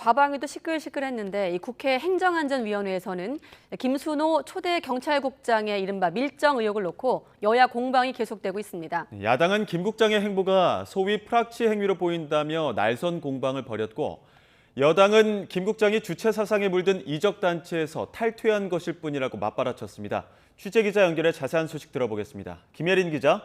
과방위도 시끌시끌했는데 이 국회 행정안전위원회에서는 김순호 초대 경찰국장의 이른바 밀정 의혹을 놓고 여야 공방이 계속되고 있습니다. 야당은 김 국장의 행보가 소위 프락치 행위로 보인다며 날선 공방을 벌였고 여당은 김 국장이 주체 사상에 물든 이적단체에서 탈퇴한 것일 뿐이라고 맞받아쳤습니다. 취재기자 연결해 자세한 소식 들어보겠습니다. 김예린 기자.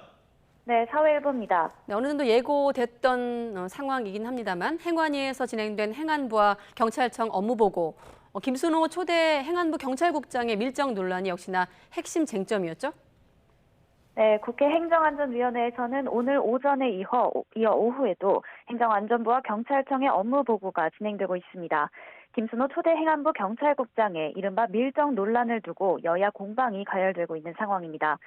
네, 사회일보입니다. 네, 어느 정도 예고됐던 상황이긴 합니다만 행안위에서 진행된 행안부와 경찰청 업무보고, 김순호 초대 행안부 경찰국장의 밀정 논란이 역시나 핵심 쟁점이었죠? 네, 국회 행정안전위원회에서는 오늘 오전에 이어 오후에도 행정안전부와 경찰청의 업무보고가 진행되고 있습니다. 김순호 초대 행안부 경찰국장의 이른바 밀정 논란을 두고 여야 공방이 가열되고 있는 상황입니다.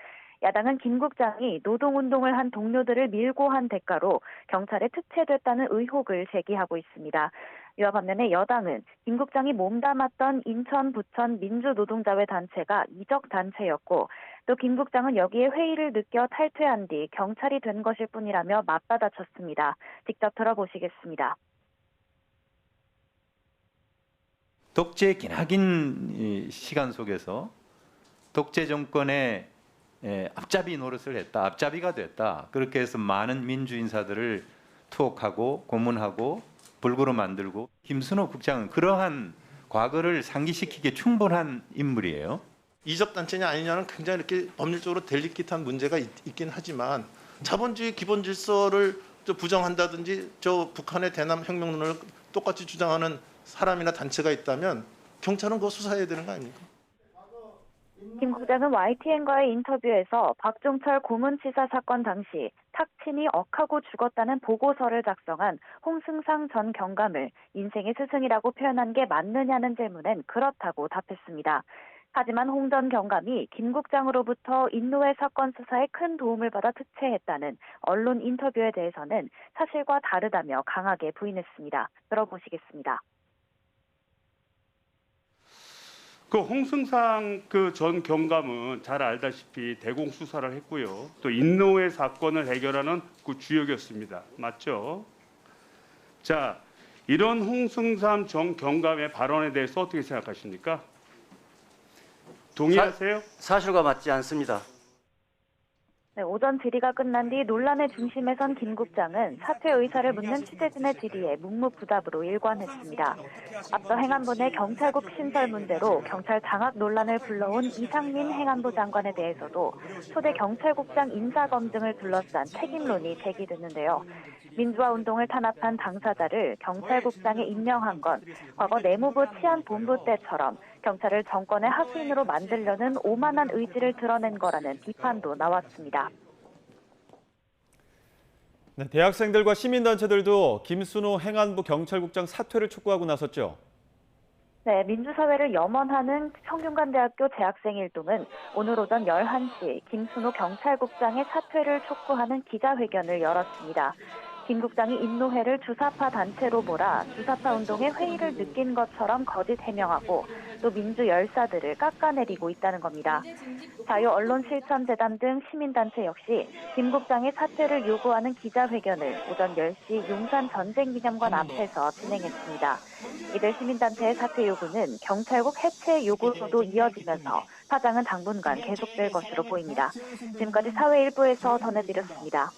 야당은 김 국장이 노동운동을 한 동료들을 밀고 한 대가로 경찰에 특채됐다는 의혹을 제기하고 있습니다. 이와 반면에 여당은 김 국장이 몸담았던 인천, 부천 민주노동자회 단체가 이적단체였고 또 김 국장은 여기에 회의를 느껴 탈퇴한 뒤 경찰이 된 것일 뿐이라며 맞받아쳤습니다. 직접 들어보시겠습니다. 독재의 기나긴 시간 속에서 독재 정권의 앞잡이 노릇을 했다. 앞잡이가 됐다. 그렇게 해서 많은 민주인사들을 투옥하고 고문하고 불구로 만들고 김순호 국장은 그러한 과거를 상기시키기에 충분한 인물이에요. 이적단체냐 아니냐는 굉장히 이렇게 법률적으로 델리킷한 문제가 있긴 하지만 자본주의 기본 질서를 부정한다든지 저 북한의 대남 혁명론을 똑같이 주장하는 사람이나 단체가 있다면 경찰은 그거 수사해야 되는 거 아닙니까? 김 국장은 YTN과의 인터뷰에서 박종철 고문치사 사건 당시 탁친이 억하고 죽었다는 보고서를 작성한 홍승상 전 경감을 인생의 스승이라고 표현한 게 맞느냐는 질문엔 그렇다고 답했습니다. 하지만 홍 전 경감이 김 국장으로부터 인노회 사건 수사에 큰 도움을 받아 특채했다는 언론 인터뷰에 대해서는 사실과 다르다며 강하게 부인했습니다. 들어보시겠습니다. 그 홍승상 그 전 경감은 잘 알다시피 대공 수사를 했고요. 또 인노회 사건을 해결하는 그 주역이었습니다. 맞죠? 자, 이런 홍승상 전 경감의 발언에 대해서 어떻게 생각하십니까? 동의하세요? 사실과 맞지 않습니다. 네, 오전 질의가 끝난 뒤 논란의 중심에 선 김 국장은 사퇴 의사를 묻는 취재진의 질의에 묵묵부답으로 일관했습니다. 앞서 행안부 내 경찰국 신설 문제로 경찰 장악 논란을 불러온 이상민 행안부 장관에 대해서도 초대 경찰국장 인사검증을 둘러싼 책임론이 제기됐는데요. 민주화 운동을 탄압한 당사자를 경찰국장에 임명한 건 과거 내무부 치안본부 때처럼 경찰을 정권의 하수인으로 만들려는 오만한 의지를 드러낸 거라는 비판도 나왔습니다. 네, 대학생들과 시민단체들도 김순호 행안부 경찰국장 사퇴를 촉구하고 나섰죠. 네, 민주사회를 염원하는 성균관대학교 재학생일동은 오늘 오전 11시 김순호 경찰국장의 사퇴를 촉구하는 기자회견을 열었습니다. 김 국장이 인노회를 주사파 단체로 몰아 주사파 운동의 회의를 느낀 것처럼 거짓 해명하고 또 민주 열사들을 깎아내리고 있다는 겁니다. 자유언론실천재단 등 시민단체 역시 김 국장의 사퇴를 요구하는 기자회견을 오전 10시 용산전쟁기념관 앞에서 진행했습니다. 이들 시민단체의 사퇴 요구는 경찰국 해체 요구로도 이어지면서 파장은 당분간 계속될 것으로 보입니다. 지금까지 사회일보에서 전해드렸습니다.